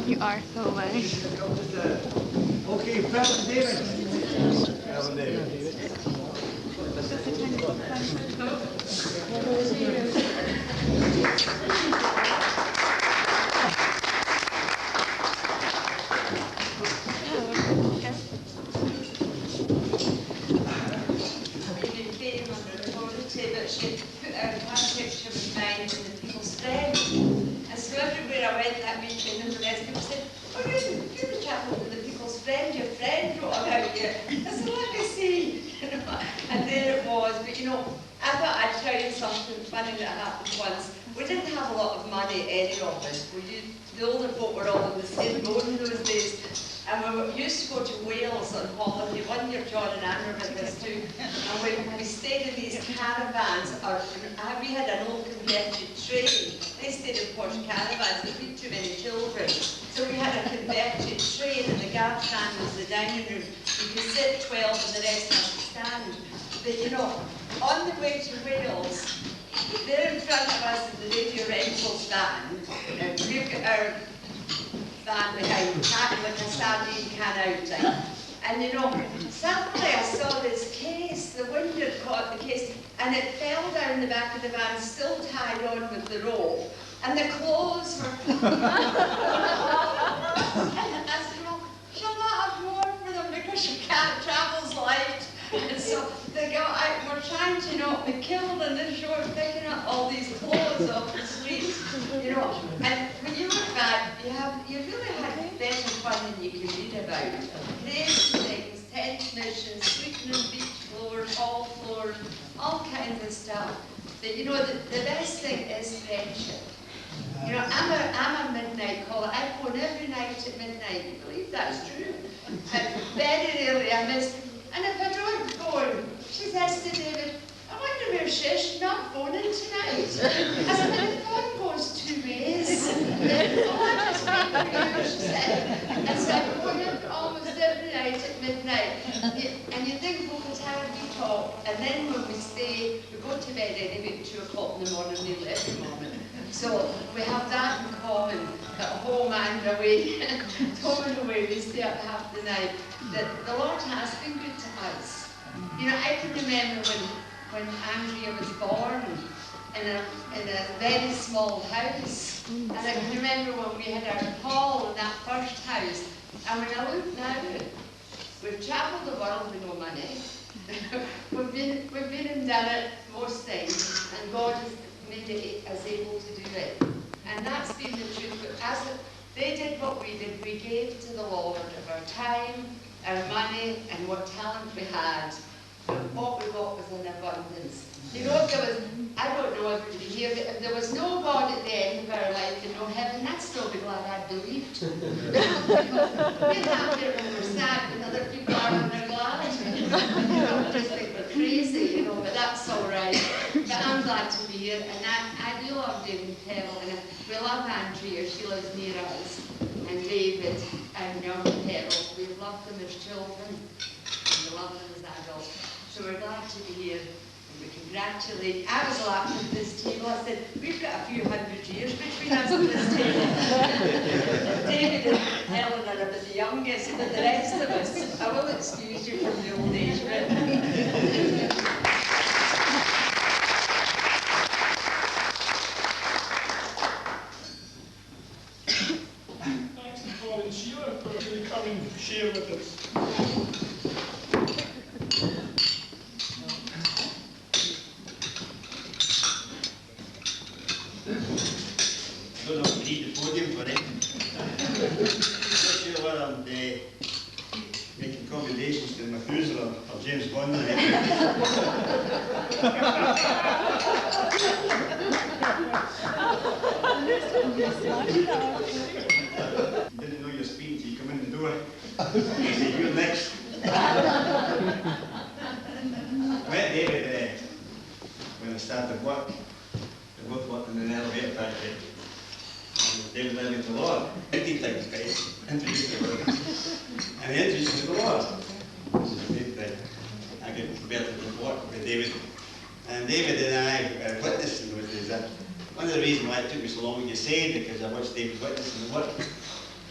You are so funny. Okay, President David. President David. That she put out one picture of mine in the People's Friend. And so everywhere I went that weekend, and the rest people said, "Oh, you're the chap with the People's Friend, your friend wrote about you." I said, "Let me see." And there it was. But you know, I thought I'd tell you something funny that happened once. We didn't have a lot of money, any of us. The older folk were all in the same boat in those days. And we used to go to Wales on holiday. One year John and Anne were with us too. And we stayed in these caravans. We had an old converted train. They stayed in posh caravans, but we had too many children. So we had a converted train, and the gab stand was the dining room. You could sit 12 and the rest had to stand. But you know, on the way to Wales, there in front of us is the radio rental stand. And we've got our van behind, with a sardine can outside. And you know, suddenly I saw this case, the wind had caught the case, and it fell down the back of the van, still tied on with the rope, and the clothes were and I said, "Well, shall not have worn for them because you can't travel's light." And so they go out, we're trying to not be killed in this shore, picking up all these clothes off the street, you know. And when you look back, you really had better fun than you can read about. Crazy things, tent missions, sleeping on beach floors, hall floors, all kinds of stuff. But you know, the best thing is friendship. You know, I'm a midnight caller. I phone every night at midnight. You believe that's true? And very rarely I miss. And if I don't phone, she says to David, "I wonder where she is. She's not phoning tonight." I said, "The phone goes two ways." "Oh, I just wait for you," she said. And so I phone her almost every night at midnight. And you think, well, it's how we talk. And then when we stay, we go to bed anyway at 2 o'clock in the morning, nearly every morning. So we have that in common, at home and away. Home and away, we stay up half the night. That the Lord has been good to us. You know, I can remember when Andrea was born in a very small house. And I can remember when we had our hall in that first house. And when I look now, we've travelled the world with no money. we've been and done it, most things, and God has made us able to do it. And that's been the truth. But they did what we did. We gave to the Lord of our time, our money, and what talent we had. And what we got was in abundance. You know, if there was, I don't know if you hear, but if there was no God at the end of our life and no heaven, I'd still be glad I believed. We're happy when we're sad, and other people are when they're glad. You know, just think we're crazy, you know, but that's all right. But I'm glad to be here, and I do love David Pebble, and we love Andrea, she lives near us, and David, and young Pebble. We've loved them as children, and we love them as adults. So we're glad to be here, and we congratulate. I was laughing at this table. I said, we've got a few hundred years between us at this table. David and Helen are a bit the youngest, but the rest of us, I will excuse you from the old age bit. Thanks to Paul and Sheila for really coming to share with us. I don't know if we need the podium for it. I'm not sure whether I'm making commendations to Methuselah or James Bond. You didn't know your speech until you come in the door. You say, "You're next." I met David when I started work. We both worked in an elevator factory. And David led me to the Lord. 18 times, guys. Introduced me to him. And he introduced me to the Lord. Which is a great thing. I get better to work with David. And David and I witnessed those days. One of the reasons why it took me so long to say, because I watched David witness in the work.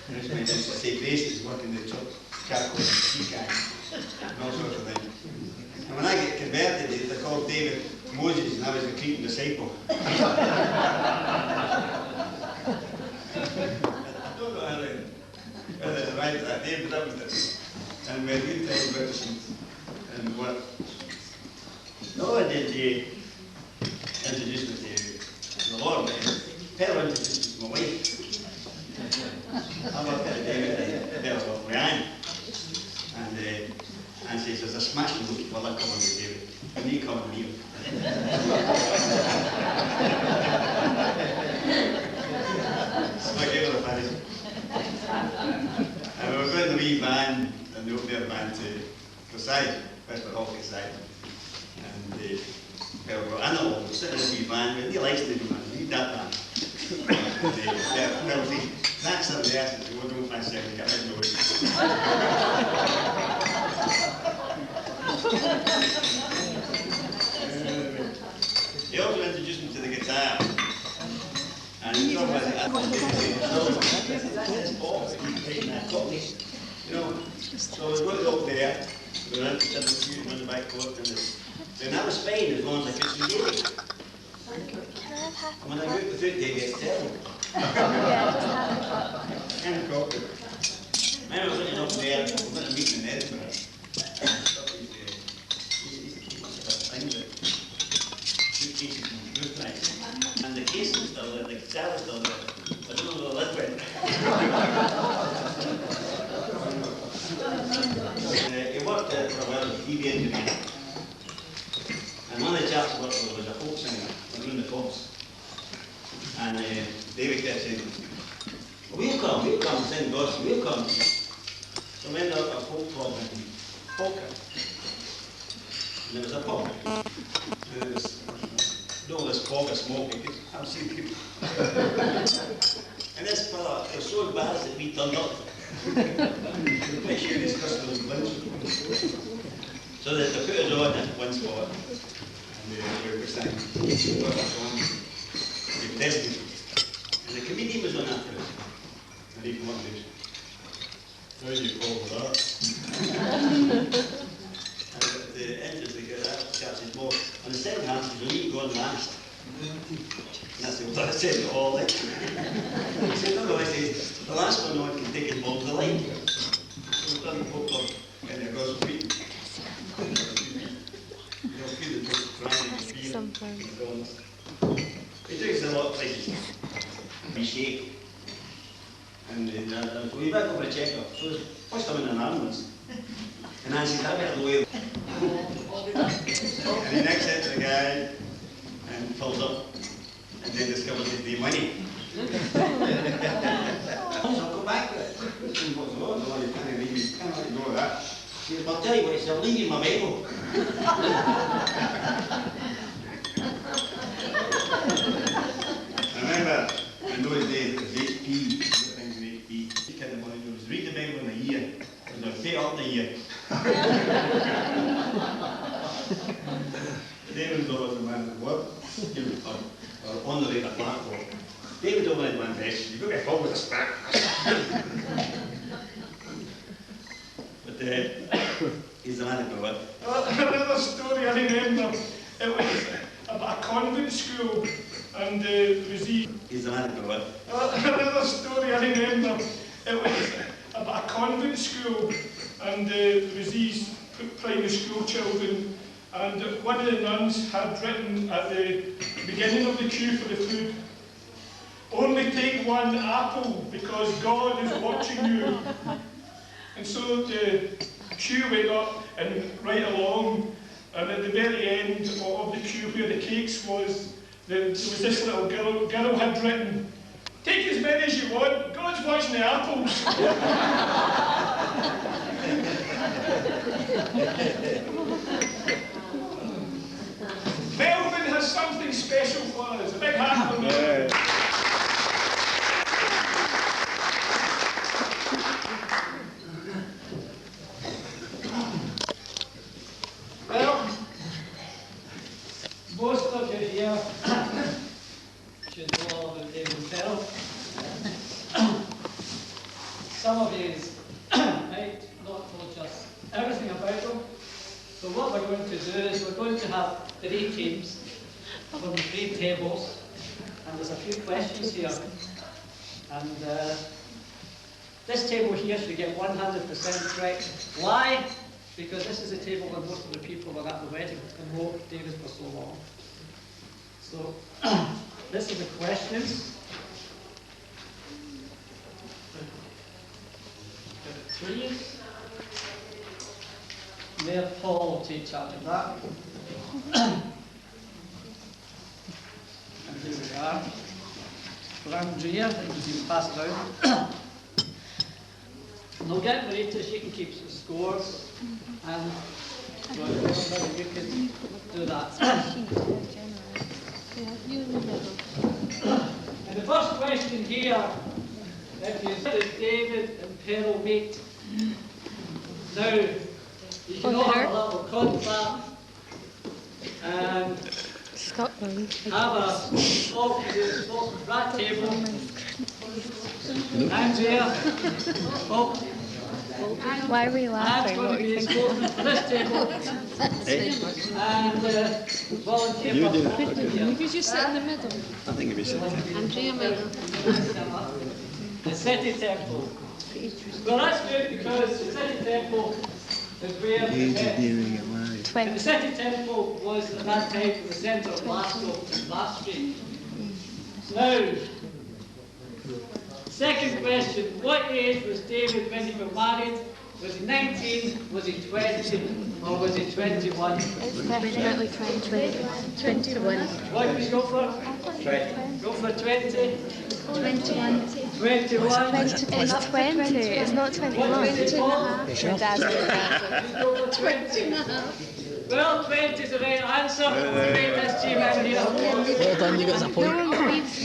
And this man used to say Grace is working the charcoal and tea can and all sorts of things. And when I get converted, they called David Moses, and I was a creeping disciple. I don't know how they arrived at that name, but that was it. And we had good time witnessing and what. No one did introduce me to the Lord, but Peter introduced me to my wife. I worked at David with Leanne. And she says, "There's a smashing look for that coming with David. And you come and leave." So I gave her a penny. And we were going in the wee van, and the open air van to Versailles, Westford Hall Versailles. And we were in it all, we were sitting in the wee van, we likes to do man, we need that van. And that's something they asked us, we don't fancy it, we can't make no way. He also introduced me to the guitar. And he talked about you know, so we got it up there, we were interested in the shooting on the back court, and that was fine as long as I could see David. And when I got the foot, David gets terrible. Kind of awkward. I was looking up there, we were going to meet in Edinburgh. And the case was still there, the guitar was still there. I don't know where the lid went. He worked for a while as a TV engineer. And one of the chaps he worked for was a folk singer, in the pubs. And David kept saying, we'll come, sing gospel, we'll come. So we ended up at a folk club in Polka. And there was a pub. And there was all this fog of smoke, you could have seen people. And this fella, it was so embarrassed that we turned up. Make sure these customers lynched. So that they put us on at one spot. And we were saying, got us on. They tested us. And the comedian was on after us. And he came up and he said, "How do you call for that?" The interesting guy, that chap said, "Well, on the second half, he's only gone last." And I said, "Well, I said it all." He said, "No, I said, the last one on can take his ball to the line." So we've done the folk club and the gospel meeting. You'll feel the most crying and feeling. It takes a lot of places. We shake. And so we went over a check-up. So first time in an ambulance. And I said, "I better lawyer." And he next said to the guy and pulls up and then discovers he'd need money. So go back to it. And he goes, "Oh, no, you can't leave me. You can't let go of that." He said, "I'll tell you what," he said, "I'll leave you my Bible." I remember in those days it was HP, things in HP. You kind of wanted to read the Bible in a year. It was a pay up in a year. David was always the man that worked. He was on the radar platform. David only had one message: "You've got to get involved with a spark." But he's the man that grew up. Another story I remember, it was about a convent school, and there was these. He's the man that grew up. Another story I remember, it was about a convent school, and there was these primary school children, and one of the nuns had written at the beginning of the queue for the food, "Only take one apple because God is watching you." And so the queue went up and right along, and at the very end of the queue where the cakes was, there was this little girl had written, "Take as many as you want, God's watching the apples." Melbourne has something special for us. A big hand for Melbourne. Well, most of you here should know all about David himself. some of you might not know just everything about them. So what we're going to do is we're going to have 3 teams from 3 tables, and there's a few questions here. And this table here should get 100% correct. Why? Because this is the table where most of the people were at the wedding and know David for so long. So this is the questions. 3. They're Paul to each other. That. And here we are. Round here, that you can pass around. Now get Marita, she can keep some scores. And you can do that. And the first question here, if you said David and Pearl meet, now you can all have a little confab and Scotland. have a rat table. Andrea, oh, Why are we laughing? I'm going to be spoken for this table. And volunteer You for do. that. Because you sit in the middle. I think if you sit there. Andrea middle. The city temple. Well, that's good because the city temple is where we met. And the 20. city temple was at that time the centre of Last Street. Now, second question, what age was David when he got married? Was he 19, was he 20, or was he 21? It's definitely 21. What did we go for? 20. Go for 20? 21. 21. It's 20. It's not 21. What did we call? My dad's Go for 20. Well, 20 is the right answer. Great achievement here. Well done, you got us a point. No one believes me.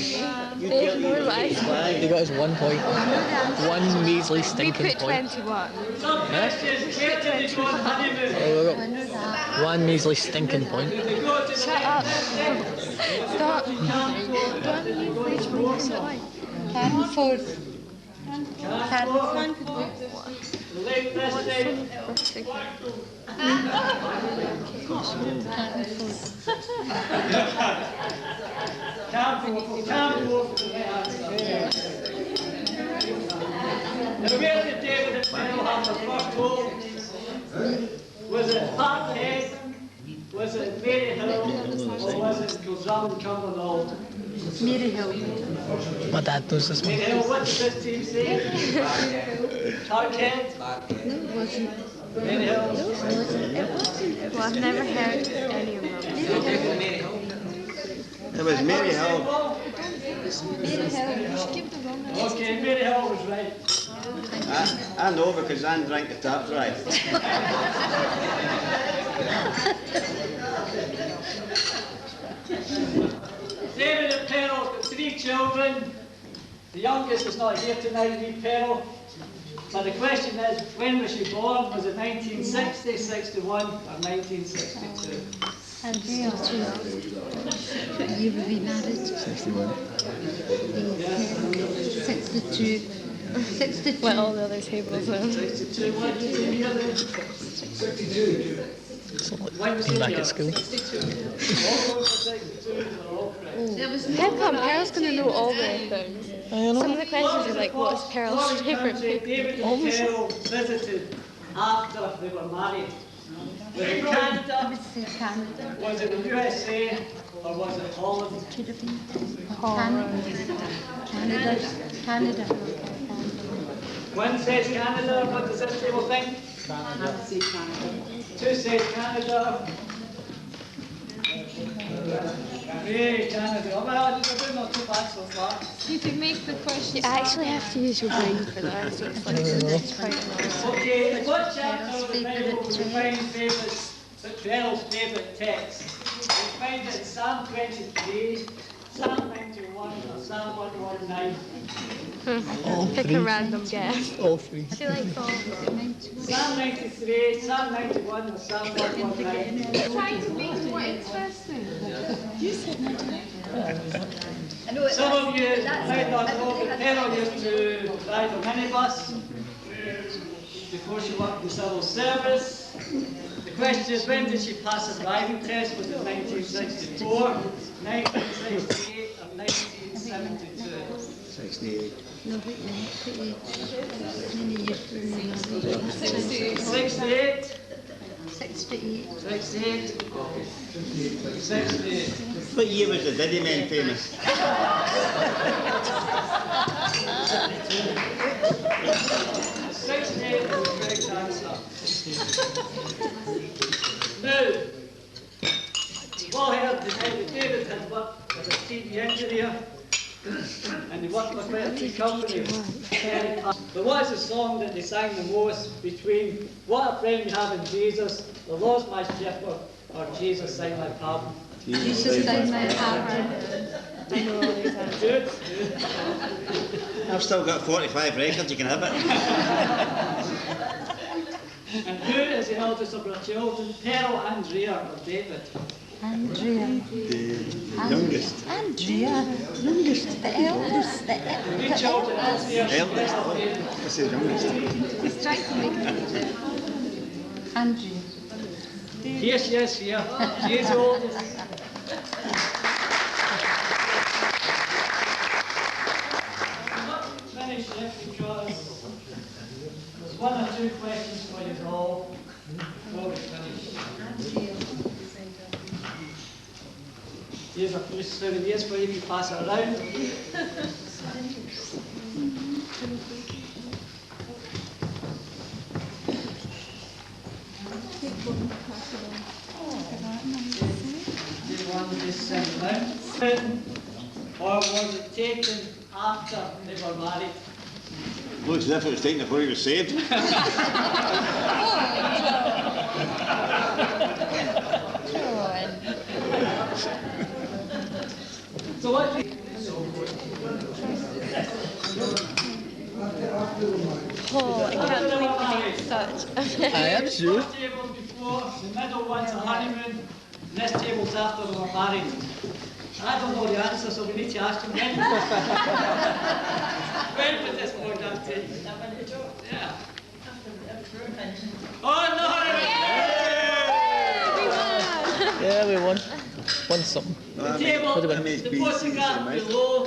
There's no life. You got us 1 point. 1 measly We stinking put point. 21. Some questions, where did they go on honeymoon? Oh, we got 1 measly stinking point. Did they go to the Shut up. Stop. Don't you preach me. What's it like? Canford. Canford. Lake District. Camford. Now where did David and Pearl have the first goal? Was it Parkhead? Was it Maryhill? Or was it Kildrawn Cumbernauld? Maryhill. My dad knows this one. Maryhill, what did this team say? Parkhead? It wasn't. Maryhill? Well, I've never heard any of them. It was Maryhill. Okay, Maryhill was right. I know because I drank the tap dry. David and Pearl got 3 children. The youngest is not here tonight, wee Pearl. But the question is, when was she born? Was it 1960, 61, or 1962? Andrea, what year were we married? 61. 62. 62. Well, all the other tables are. 62, what did you hear then? 62. It's like being back at school. All those for 62 are all correct. How come Pearl's going to know all the things? Some of the questions are like, what's Pearl's favourite food? David and Pearl visited after they were married. Was it Canada? Was it the USA? Or was it Holland? Canada. One says Canada, what does this table think? Two says Canada. Hey, Canada. Oh, well, we're not too bad so far. You can make the question. You actually have to use your brain for that. So it's quite nice. Okay, what chapter of the Bible will we find Pearl's favourite text? We find it in Psalm 23, Psalm 91, or Psalm 119. Pick a random guess. All 3. She likes all of them. Psalm 93, Psalm 91, or Psalm 119. Trying to make the words first thing. You said Some of you might not know that Pearl used to drive a minibus. before she worked in civil service. The question is, when did she pass her driving test? Was it 1964, 1968 or 1972? 68. No, wait a minute. 68. 68? 68. 68? 68. What year was the Diddy Man famous? 68 is the correct answer. Now, you've all heard that David had worked as a TV engineer and he worked with quite a few companies. But what is the song that they sang the most between What a Friend We Have in Jesus, The Lord's My Shepherd, or Jesus Sing My Pardon? Jesus Sing My Pardon. Good. I've still got 45 records, you can have it. And who is the eldest of our children? Pearl, Andrea, or David? Andrea. The youngest. Andrea. Youngest. The eldest. Three children, Andrea, Eldest. or David? I said youngest. He's trying to make it. Andrea. Here she is here. She is the oldest. Finish it because there's one or two questions for you all before we finish. Here's a few souvenirs for you if you pass it around. Did one just send it out? Or was it taken after they were married? Looks as if it was taken before he was saved. So what do you... Oh, I can't believe it's such. I am sure. First table's before, the middle one's a honeymoon, and this table's after they were married. I don't know the answer, so we need to ask him when. When was this point up to? Yeah. Oh no! Yeah, we won. Won something. The table, What about the photograph below,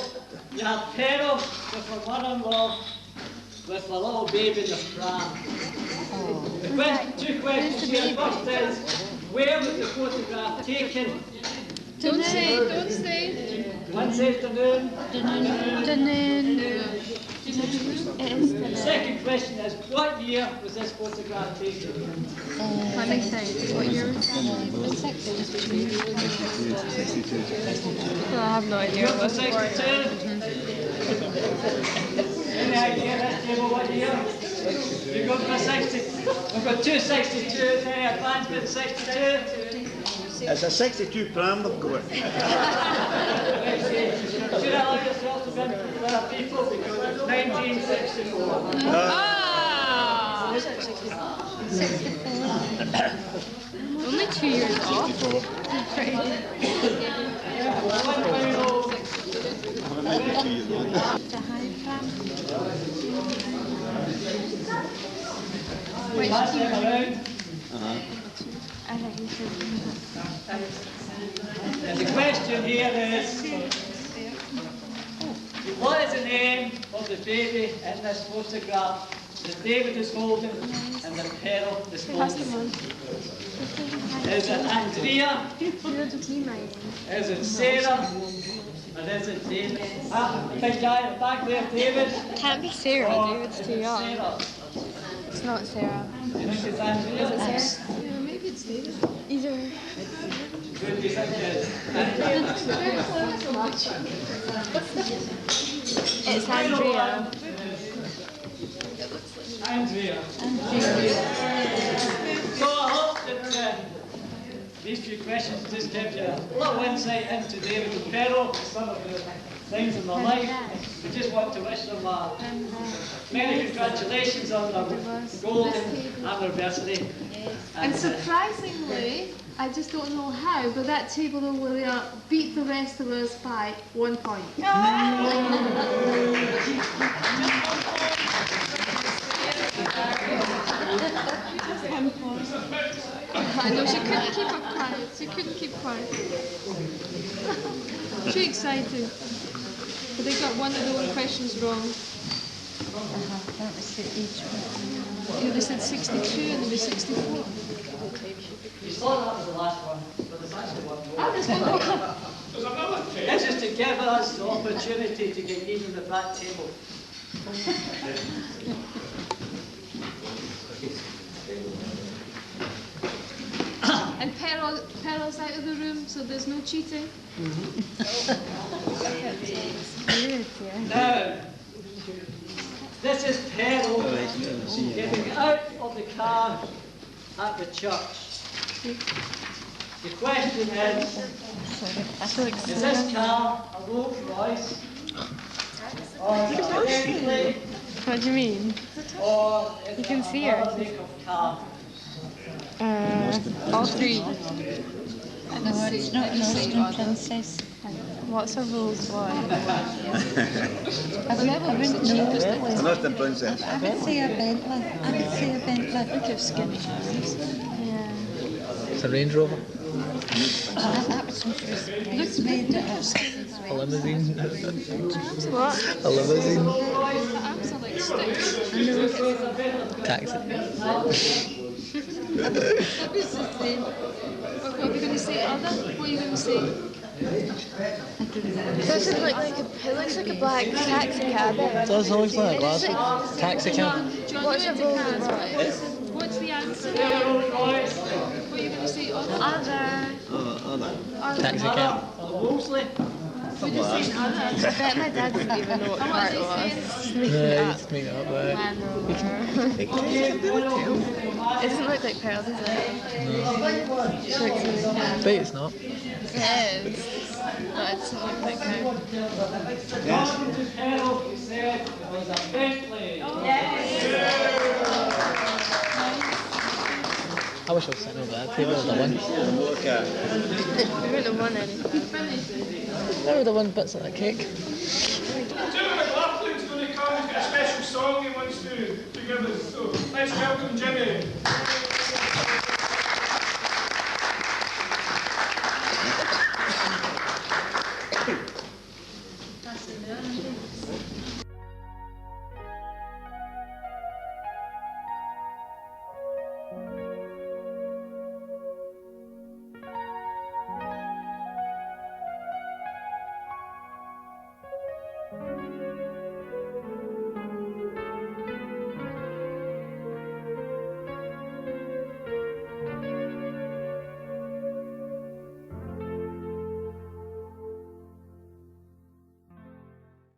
you have Pearl with her mother-in-law with a little baby in the pram. Two questions here. First is, where was the photograph taken? Don't say. One afternoon. The second question is, what year was this photograph taken? Let me think. What year was it? 62. I have no idea. Yours was 62? Any idea this table what year? You got for 60. We've got two 62s. Any advancement 62? It's a 62 pram they've got. Should allow yourself to be with our people because it's 1964. Ah! 64. Only 2 years off. One final pass them around. And the question here is, what is the name of the baby in this photograph that David is holding and that Pearl is holding? Is it Andrea? Is it Sarah? And is it David? Big guy at the back there, David? Can't be Sarah. Or David's is too it young. Sarah? It's not Sarah. Do you think it's Andrea? Is it Sarah? Yeah, maybe it's David. Either. Who do you think it is? It's Andrea. Andrea. So I hope that these few questions just give you a little insight into David and Pearl, some of the things in their life. We just want to wish them many congratulations on their golden anniversary. And surprisingly, I just don't know how, but that table over there beat the rest of us by 1 point. I know, she couldn't keep her quiet. She couldn't keep quiet. Too excited. But they got one of the questions wrong. Let me see each one. Yeah, they said 62 and they were 64. You thought that was the last one, but there's actually one more. There's one more. There's another test. This is to give us the opportunity to get even with that table. And Pearl's out of the room, so there's no cheating. Now, this is Pearl getting out of the car at the church. The question is this car a Rolls Royce or a Bentley What do you mean? or You can see her. another make of car? All three. No, it's not Eastern Princess. What's a Rolls Royce? I wouldn't know really. I'm not the princess. I would say a Bentley. I would say a Bentley. Look at skinny hands. Yeah. It's a Range Rover. That was it's made it as A limousine. What? A limousine. The arms are like sticks. Taxi. What are you going to say, Ada? What are you going to say? Does it look like it looks like a black taxi cab? It does look like a glass. Taxi cab. John, What's you a went to Rolls Cannes, Royce? right? What's the answer? What are you going to say, Ada? Taxi cab. Wolseley? Would you say Ada? I bet my dad didn't even know what And car what it are was. they Just saying? making No, it you up. just make it up there. Land Rover. It doesn't look like Pearl, does it? She looks really cool. Bet it's not. It is. But it doesn't look like her. According to Pearl, he said it was a Bentley. I wish I was sitting over that table with the one. Look at We wouldn't have won anything. That would have won bits of that cake. Jimmy McLaughlin's going to come. He's got a special song he wants to give us. So let's welcome Jimmy.